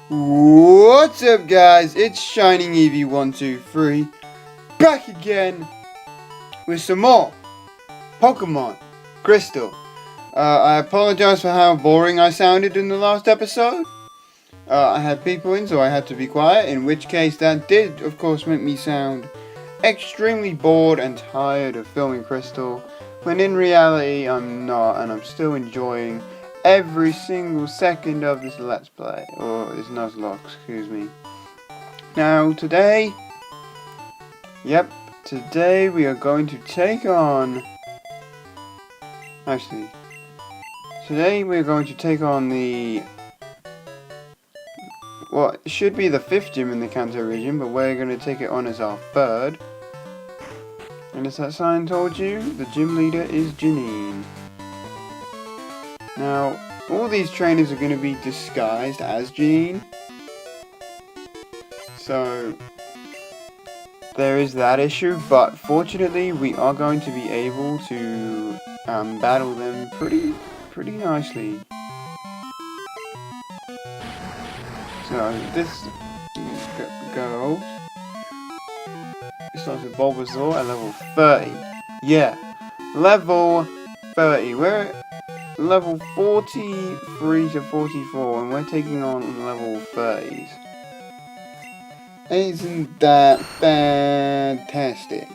What's up, guys? It's Shining Eevee123 back again with some more Pokemon Crystal. I apologize for how boring I sounded in the last episode. I had people in, so I had to be quiet, in which case that did, of course, make me sound extremely bored and tired of filming Crystal, when in reality I'm not, and I'm still enjoying every single second of this Let's Play, or this Nuzlocke, excuse me. Now, today we are going to take on... Today we are going to take on the... Well, it should be the 5th gym in the Kanto region, but we're going to take it on as our 3rd. And as that sign told you, the gym leader is Janine. Now, all these trainers are going to be disguised as Janine. So, there is that issue, but fortunately we are going to be able to battle them pretty nicely. So, this goes... It starts with Bulbasaur at level 30. Yeah, level 30. We're level 43 to 44, and we're taking on level 30s. Isn't that fantastic?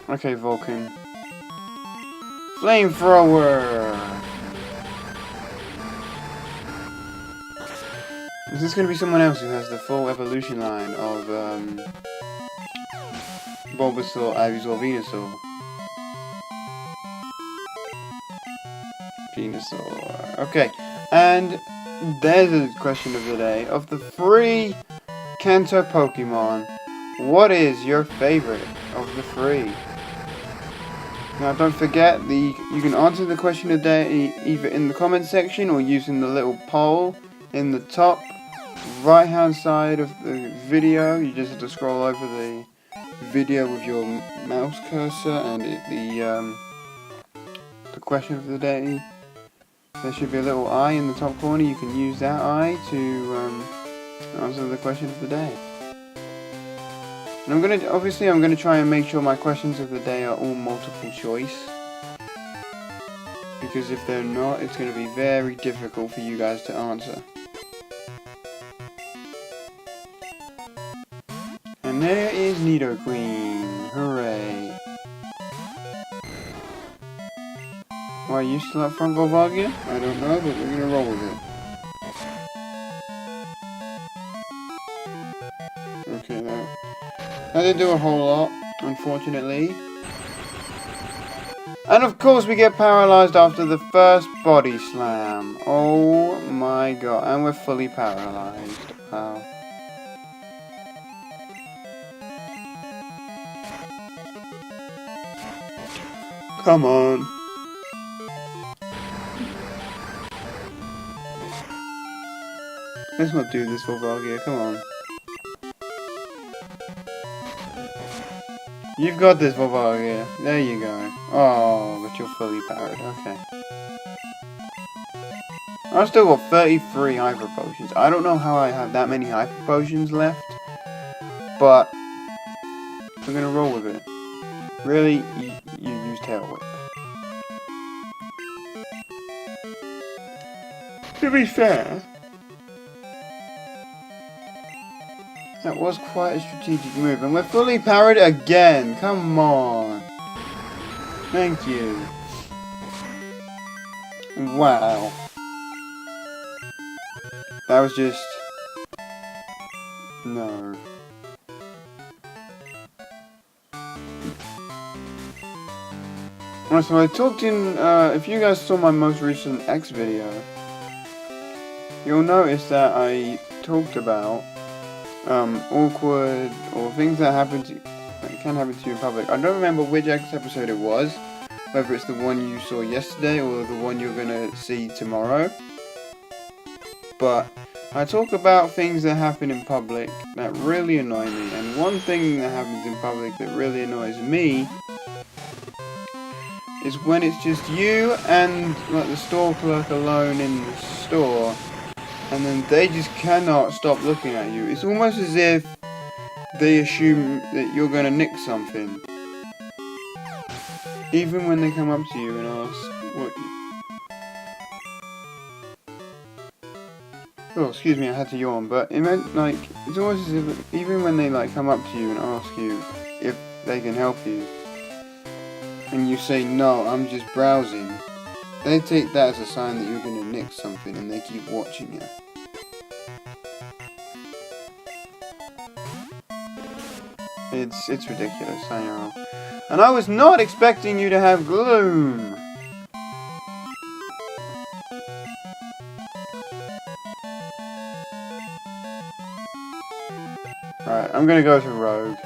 Okay, Vulcan. Flamethrower! Is this going to be someone else who has the full evolution line of Bulbasaur, Ivysaur, Venusaur? Venusaur. Okay, and there's the question of the day. Of the 3 Kanto Pokemon, what is your favorite of the 3? Now, don't forget, you can answer the question of the day either in the comment section or using the little poll in the top right hand side of the video. You just have to scroll over the video with your mouse cursor, and the question of the day, there should be a little eye in the top corner. You can use that eye to answer the question of the day. And I'm gonna try and make sure my questions of the day are all multiple choice, because if they're not, it's gonna be very difficult for you guys to answer. And there is Nidoqueen. Hooray. Why, are you still up front, Volvagia? I don't know, but we're gonna roll with it. Okay, that didn't do a whole lot, unfortunately. And of course we get paralyzed after the first body slam. Oh my god, and we're fully paralyzed. Wow. Come on. Let's not do this, Volvagia, come on. You've got this, Volvagia. There you go. Oh, but you're fully powered, okay. I've still got 33 Hyper Potions. I don't know how I have that many Hyper Potions left, but we're gonna roll with it. Really, you use Tail Whip. To be fair, that was quite a strategic move, and we're fully powered again. Come on. Thank you. Wow. That was just... no. Alright, so I talked in, if you guys saw my most recent X video, you'll notice that I talked about awkward or things that can happen to you in public. I don't remember which X episode it was, whether it's the one you saw yesterday or the one you're gonna see tomorrow. But I talk about things that happen in public that really annoy me, and one thing that happens in public that really annoys me is when it's just you and like the store clerk alone in the store, and then they just cannot stop looking at you. It's almost as if they assume that you're gonna nick something. Even when they come up to you and ask what you... Oh, excuse me, I had to yawn, but it meant, like, it's almost as if, even when they, like, come up to you and ask you if they can help you, and you say, no, I'm just browsing, they take that as a sign that you're gonna nick something, and they keep watching you. It's ridiculous, I know. And I was not expecting you to have gloom! Right, I'm gonna go to Rogue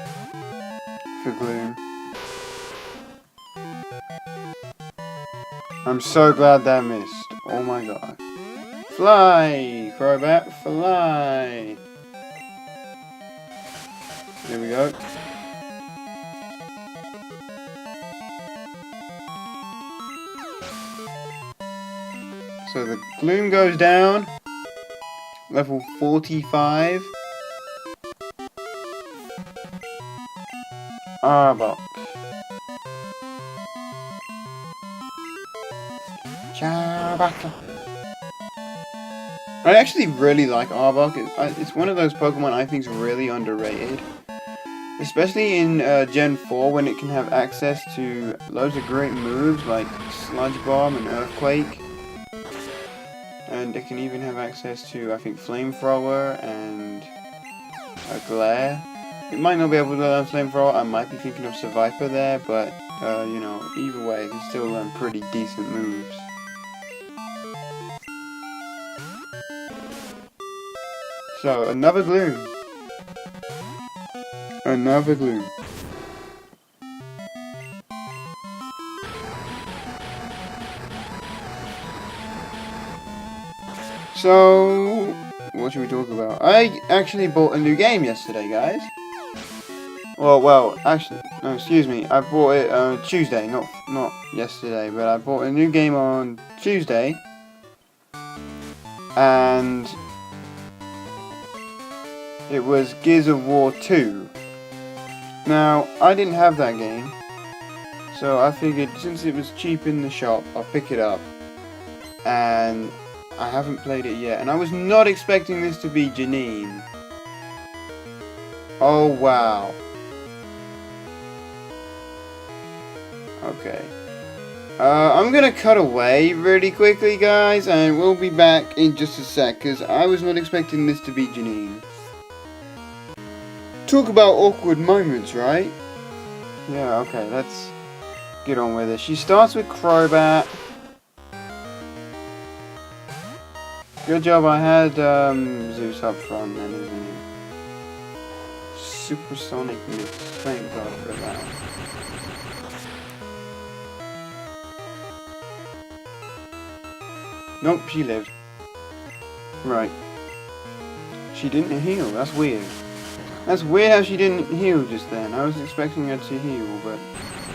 for gloom. I'm so glad that missed. Oh my god. Fly! Crobat, fly! There we go. So the gloom goes down. Level 45. Arbok. Charbaka. I actually really like Arbok. It's one of those Pokemon I think is really underrated. Especially in Gen 4 when it can have access to loads of great moves like Sludge Bomb and Earthquake. And it can even have access to, I think, Flamethrower and a Glare. It might not be able to learn Flamethrower, I might be thinking of Survivor there, but, you know, either way, it can still learn pretty decent moves. So, another Gloom. Another Gloom. So, what should we talk about? I actually bought a new game yesterday, guys. Well, actually, no, excuse me. I bought it Tuesday, not yesterday, but I bought a new game on Tuesday, and it was Gears of War 2. Now, I didn't have that game, so I figured since it was cheap in the shop, I'll pick it up, and I haven't played it yet, and I was not expecting this to be Janine. Oh wow. Okay. I'm gonna cut away really quickly, guys, and we'll be back in just a sec, because I was not expecting this to be Janine. Talk about awkward moments, right? Yeah, okay, let's get on with it. She starts with Crobat. Good job, I had Zeus up front then, isn't it? Supersonic Mix, thank God for that. Nope, she lived. Right. She didn't heal, that's weird. That's weird how she didn't heal just then. I was expecting her to heal, but...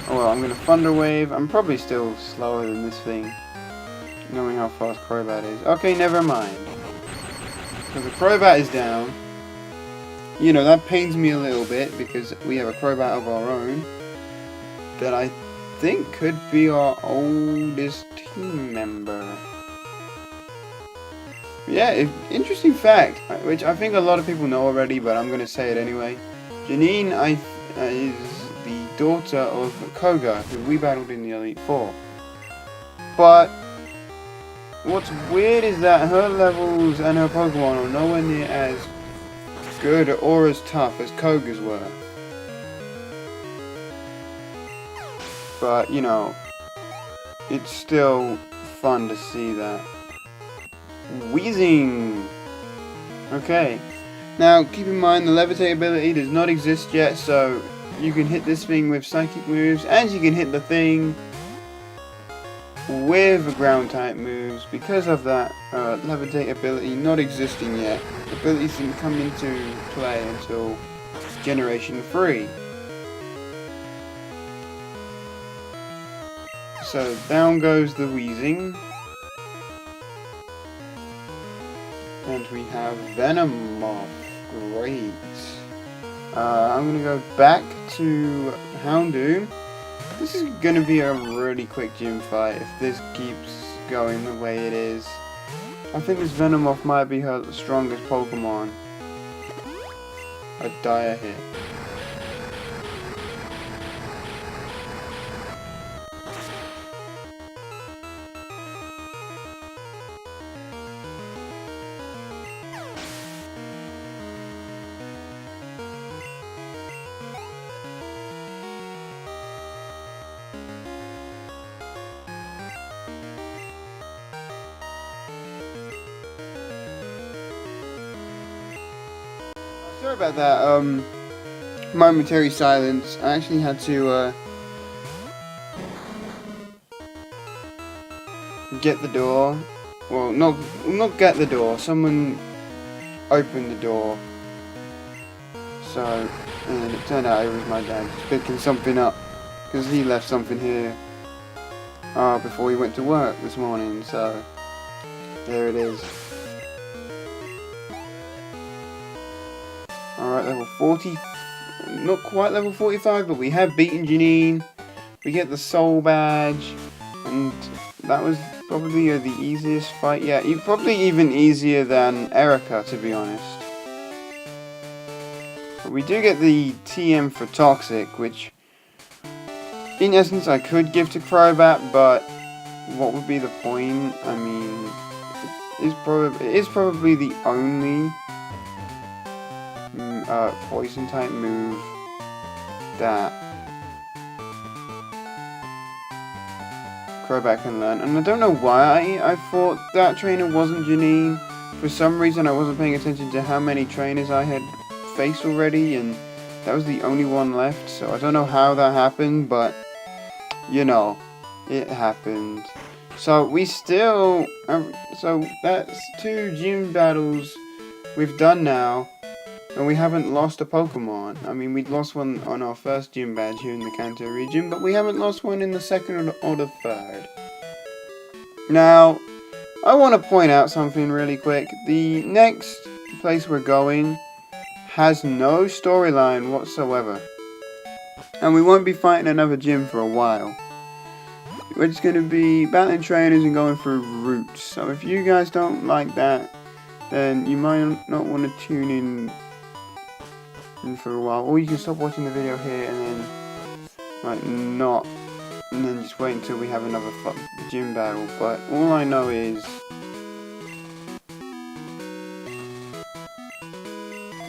Oh well, I'm gonna Thunder Wave. I'm probably still slower than this thing, knowing how fast Crobat is. Okay, never mind. So the Crobat is down. You know, that pains me a little bit because we have a Crobat of our own that I think could be our oldest team member. Yeah, interesting fact, which I think a lot of people know already, but I'm going to say it anyway. Janine is the daughter of Koga, who we battled in the Elite Four. But what's weird is that her levels and her Pokemon are nowhere near as good or as tough as Koga's were. But, you know, it's still fun to see that. Wheezing! Okay. Now, keep in mind the Levitate ability does not exist yet, so you can hit this thing with Psychic moves, and you can hit the thing with ground type moves because of that Levitate ability not existing yet. The ability didn't come into play until Generation 3. So down goes the Wheezing. And we have Venomoth. Great. I'm gonna go back to Houndoom. This is gonna be a really quick gym fight if this keeps going the way it is. I think this Venomoth might be her strongest Pokemon. A dire hit. Sorry about that, momentary silence. I actually had to, get the door. Well, not get the door. Someone opened the door. So, and it turned out it was my dad just picking something up. Because he left something here, before he went to work this morning, so, there it is. Alright, level 40, not quite level 45, but we have beaten Janine, we get the soul badge, and that was probably the easiest fight yet, probably even easier than Erica, to be honest. But we do get the TM for Toxic, which, in essence, I could give to Crobat, but what would be the point? I mean, it is probably the only poison type move that Crobat can learn, and I don't know why I thought that trainer wasn't Janine. For some reason I wasn't paying attention to how many trainers I had faced already, and that was the only one left, so I don't know how that happened, but you know, it happened. So we still, so that's 2 gym battles we've done now. And we haven't lost a Pokemon. I mean, we'd lost one on our first gym badge here in the Kanto region, but we haven't lost one in the second or the third. Now, I want to point out something really quick. The next place we're going has no storyline whatsoever. And we won't be fighting another gym for a while. We're just going to be battling trainers and going through routes. So if you guys don't like that, then you might not want to tune in for a while, or you can stop watching the video here and then and then just wait until we have another gym battle. But all I know is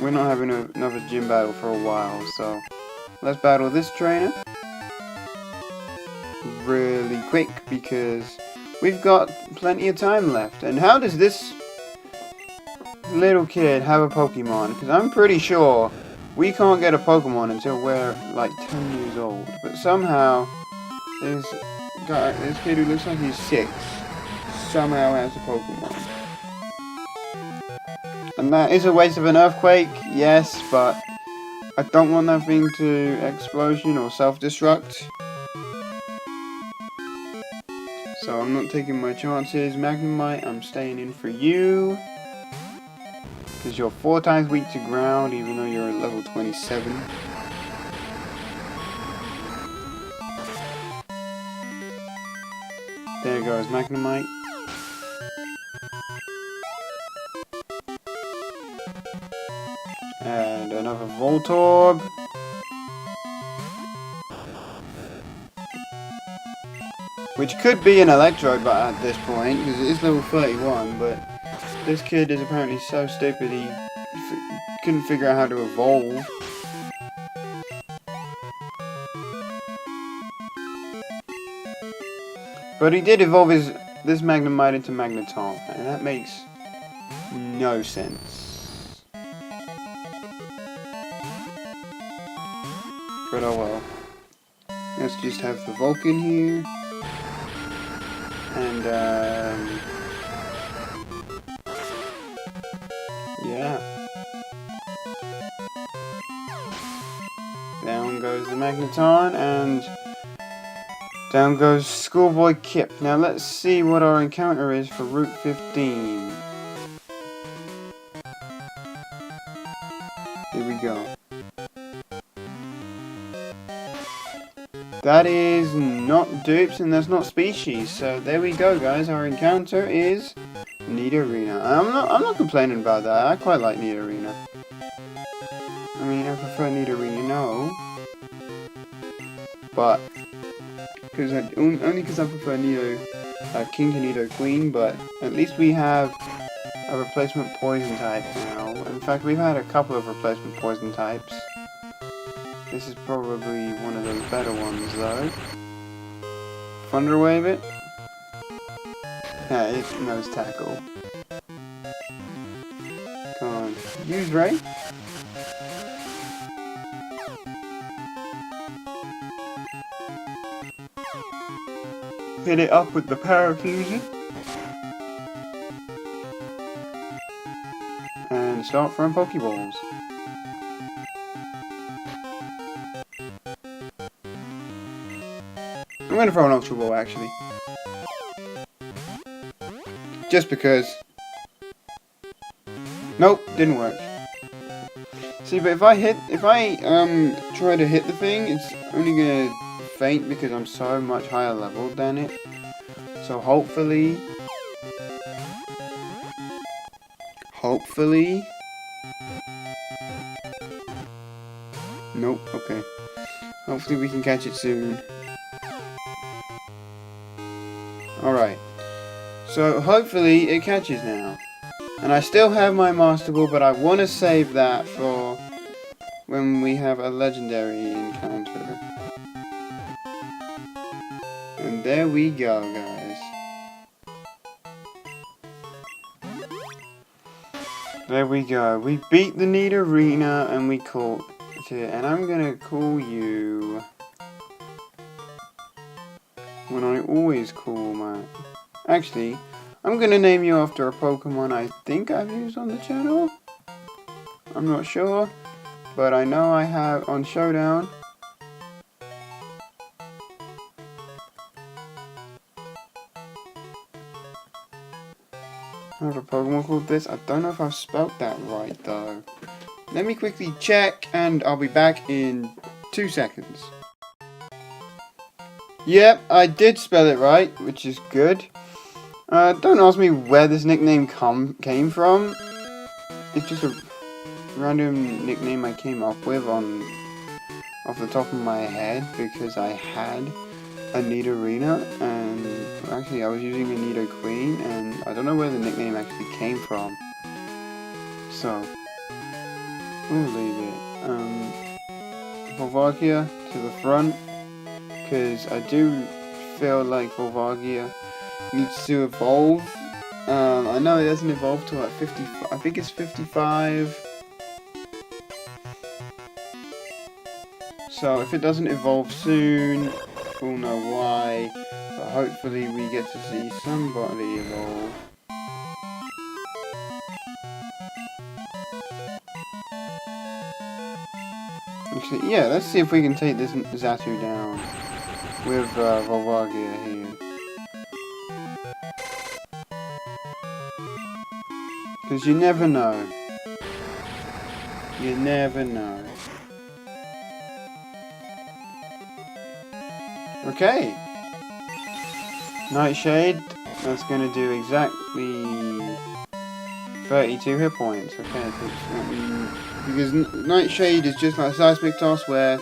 we're not having another gym battle for a while, so let's battle this trainer really quick because we've got plenty of time left. And how does this little kid have a Pokemon? Because I'm pretty sure we can't get a Pokemon until we're like 10 years old. But somehow, this kid who looks like he's 6 somehow has a Pokemon. And that is a waste of an Earthquake, yes, but I don't want that thing to explosion or self-destruct. So I'm not taking my chances. Magnemite, I'm staying in for you. Because you're 4 times weak to ground, even though you're at level 27. There goes Magnemite. And another Voltorb. Which could be an Electrode at this point, because it is level 31, but this kid is apparently so stupid he couldn't figure out how to evolve. But he did evolve this Magnemite into Magneton, and that makes no sense. But oh well. Let's just have the Vulcan here. And yeah. Down goes the Magneton, and Down goes Schoolboy Kip. Now let's see what our encounter is for Route 15. Here we go. That is not dupes and that's not species. So there we go, guys. Our encounter is Nidorina. I'm not complaining about that. I quite like Nidorina. I mean, I prefer Nidorina, no. But only because I prefer Nido, King to Nido Queen. But at least we have a replacement poison type now. In fact, we've had a couple of replacement poison types. This is probably one of those better ones, though. Thunder Wave it. Yeah, it knows tackle. Come on, use Ray. Hit it up with the parafusion. And start throwing Pokeballs. I'm gonna throw an Ultra Ball actually. Just because. Nope, didn't work. See, but if I try to hit the thing, it's only gonna faint because I'm so much higher level than it. So hopefully. Nope, okay. Hopefully we can catch it soon. Alright. So hopefully it catches now. And I still have my Master Ball, but I want to save that for when we have a legendary encounter. And there we go, guys. There we go. We beat the Nidorina and we caught it. And I'm gonna call you when I always call my... Actually, I'm gonna name you after a Pokemon I think I've used on the channel. I'm not sure, but I know I have on Showdown. I have a Pokemon called this. I don't know if I've spelt that right though. Let me quickly check and I'll be back in 2 seconds. Yep, I did spell it right, which is good. Don't ask me where this nickname came from. It's just a random nickname I came up with off the top of my head because I had a Nidorina and actually I was using a Nido Queen and I don't know where the nickname actually came from. So we'll leave it. Volvagia to the front because I do feel like Volvagia needs to evolve. I know it doesn't evolve till like 50. I think it's 55. So if it doesn't evolve soon, we'll know why. But hopefully we get to see somebody evolve. Actually, yeah, let's see if we can take this Zatu down with Volvagia here. Because you never know. You never know. Okay. Nightshade. That's going to do exactly 32 hit points. Okay, because Nightshade is just like Seismic Toss where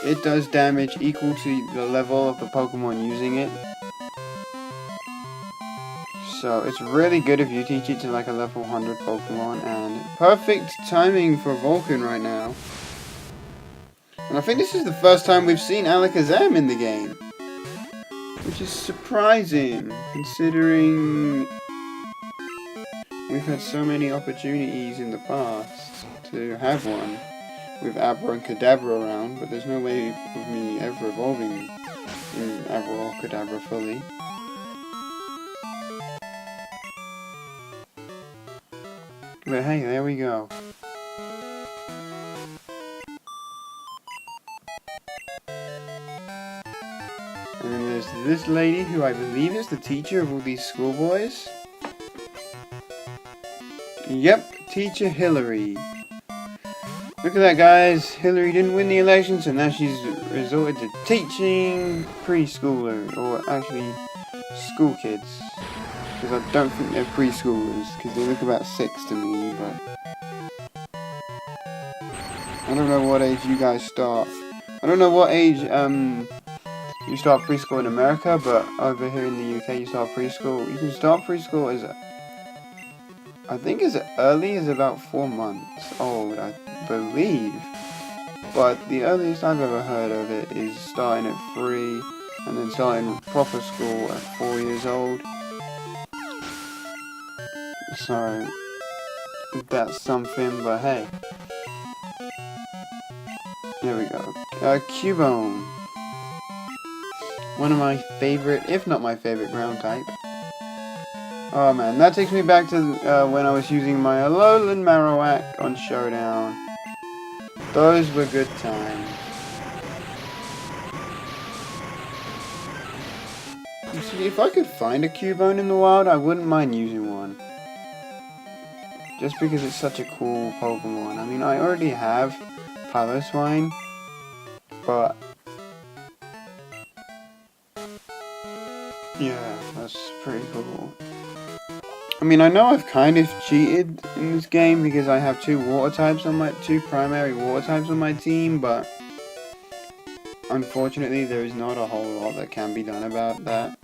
it does damage equal to the level of the Pokemon using it. So it's really good if you teach it to like a level 100 Pokemon, and perfect timing for Vulcan right now. And I think this is the first time we've seen Alakazam in the game, which is surprising considering we've had so many opportunities in the past to have one with Abra and Kadabra around, but there's no way of me ever evolving in Abra or Kadabra fully. But hey, there we go. And then this lady, who I believe is the teacher of all these schoolboys. Yep, Teacher Hillary. Look at that, guys. Hillary didn't win the election, so now she's resorted to teaching preschoolers, or actually school kids. Because I don't think they're preschoolers, because they look about 6 to me, but I don't know what age you guys start. I don't know what age you start preschool in America, but over here in the UK you start preschool. You can start preschool as I think as early as about 4 months old, I believe. But the earliest I've ever heard of it is starting at 3 and then starting proper school at 4 years old. So that's something, but hey. There we go. Cubone. One of my favorite, if not my favorite ground type. Oh man, that takes me back to when I was using my Alolan Marowak on Showdown. Those were good times. You see, if I could find a Cubone in the wild, I wouldn't mind using one. Just because it's such a cool Pokemon. I mean, I already have Piloswine, but yeah, that's pretty cool. I mean, I know I've kind of cheated in this game because I have two primary water types on my team, but unfortunately there is not a whole lot that can be done about that.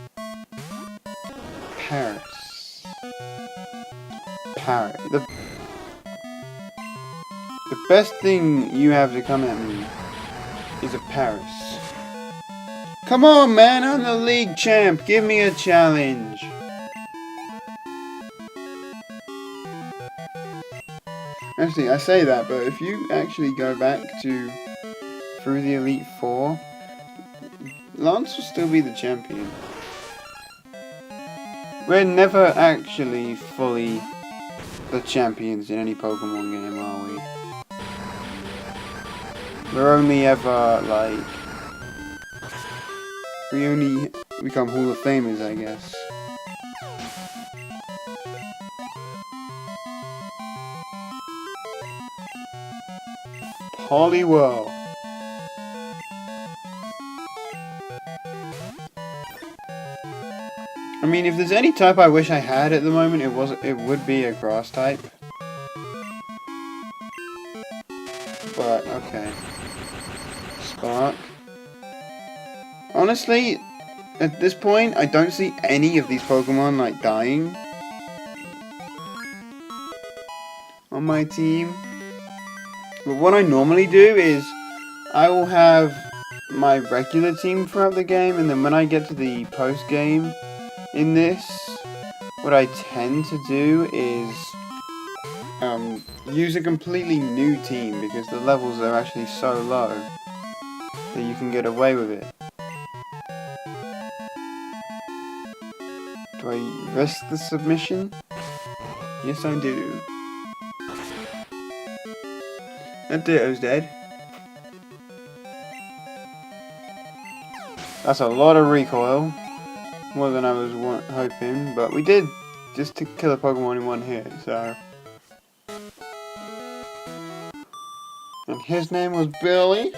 Paris. The best thing you have to come at me is a Paris. Come on, man, I'm the league champ. Give me a challenge. Actually, I say that, but if you actually go back to through the Elite Four, Lance will still be the champion. We're never actually fully the champions in any Pokemon game, are we? We're only ever, like, we only become Hall of Famers, I guess. Poliwhirl. I mean, if there's any type I wish I had at the moment, it would be a grass type. But okay. Spark. Honestly, at this point, I don't see any of these Pokemon like dying on my team. But what I normally do is I will have my regular team throughout the game, and then when I get to the post game in this, what I tend to do is use a completely new team because the levels are actually so low that you can get away with it. Do I risk the submission? Yes, I do. That Ditto's dead. That's a lot of recoil. More than I was hoping, but we did just to kill a Pokemon in one hit, so. And his name was Billy.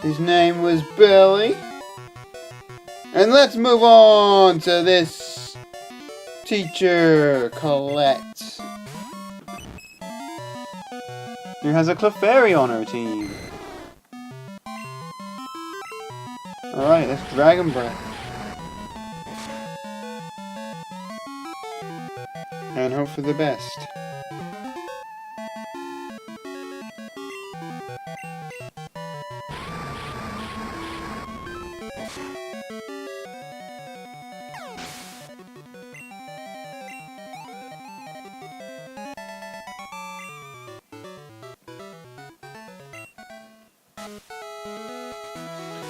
His name was Billy. And let's move on to this teacher, Colette, who has a Clefairy on her team. Alright, that's Dragon Breath. And hope for the best.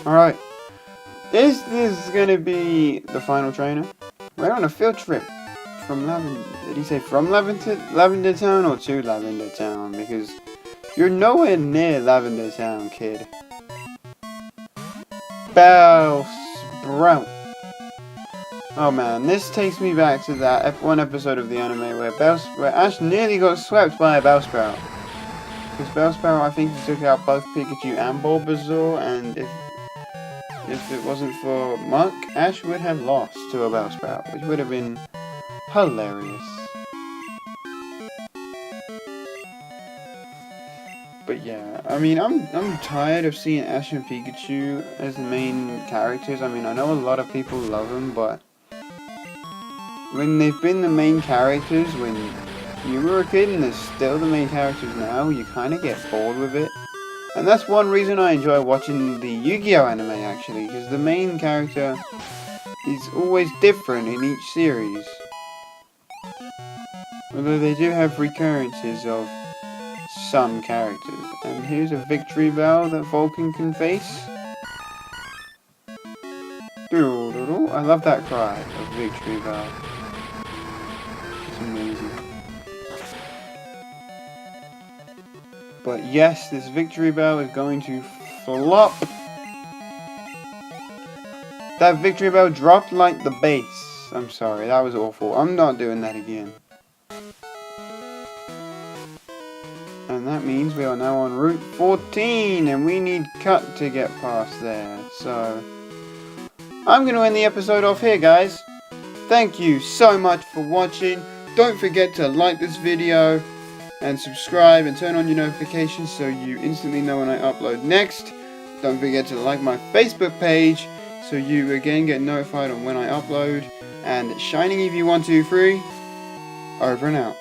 Alright. Is this gonna be the final trainer? We're on a field trip from did he say from Lavender Town or to Lavender Town? Because you're nowhere near Lavender Town, kid. Bounce Sprout. Oh man, this takes me back to that one episode of the anime where Ash nearly got swept by a Bellsprout. Because Bellsprout, I think, he took out both Pikachu and Bulbasaur, and if it wasn't for Muck, Ash would have lost to a Bellsprout, which would have been hilarious. But yeah, I mean, I'm tired of seeing Ash and Pikachu as the main characters. I mean, I know a lot of people love them, but when they've been the main characters when you were a kid and they're still the main characters now, you kind of get bored with it. And that's one reason I enjoy watching the Yu-Gi-Oh anime, actually, because the main character is always different in each series. Although they do have recurrences of some characters. And here's a victory bell that Vulcan can face. I love that cry of victory bell. It's amazing. But yes, this victory bell is going to flop. That victory bell dropped like the base. I'm sorry, that was awful. I'm not doing that again. And that means we are now on Route 14, and we need Cut to get past there. So, I'm going to end the episode off here, guys. Thank you so much for watching. Don't forget to like this video, and subscribe, and turn on your notifications so you instantly know when I upload next. Don't forget to like my Facebook page, so you again get notified on when I upload. And Shining Eevee 123, over and out.